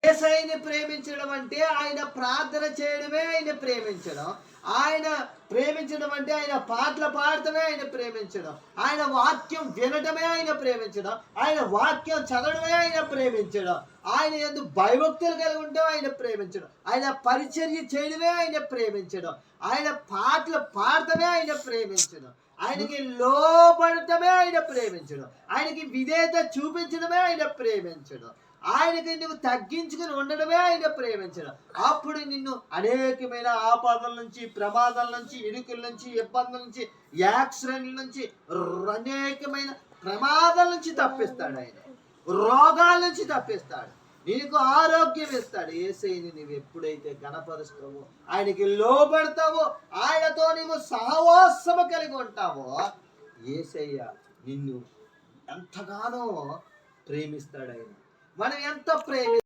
యేసయ్యని ప్రేమించడం అంటే ఆయన ప్రార్థన చేయడమే ఆయన ప్రేమించడం. ఆయన ప్రేమించడం అంటే ఆయన పాటలు పాడటమే ఆయన ప్రేమించడం. ఆయన వాక్యం వినటమే ఆయన ప్రేమించడం. ఆయన వాక్యం చదవడమే ఆయన ప్రేమించడం. ఆయన యందు భయభక్తులు కలిగి ఉండడం ఆయన ప్రేమించడం. ఆయన పరిచర్య చేయడమే ఆయన ప్రేమించడం. ఆయన పాటలు పాడటమే ఆయన ప్రేమించడం. ఆయనకి లోబడటమే ఆయన ప్రేమించడం. ఆయనకి విధేయత చూపించడమే ఆయన ప్రేమించడం. ఆయనకి నువ్వు తగ్గించుకుని ఉండడమే ఆయన ప్రేమించడం. అప్పుడు నిన్ను అనేకమైన ఆపదల నుంచి, ప్రమాదాల నుంచి, ఇరుకుల నుంచి, ఇబ్బందుల నుంచి, యాక్సిడెంట్ల నుంచి, అనేకమైన ప్రమాదాల నుంచి తప్పిస్తాడు ఆయన. రోగాల నుంచి తప్పిస్తాడు. నీకు ఆరోగ్యం ఇస్తాడు. యేసయ్యని నువ్వు ఎప్పుడైతే గణపరుస్తావో, ఆయనకి లోబడతావో, ఆయనతో నీవు సహవాసము కలిగి ఉంటావో, యేసయ్య నిన్ను ఎంతగానో ప్రేమిస్తాడు. ఆయన మనం ఎంత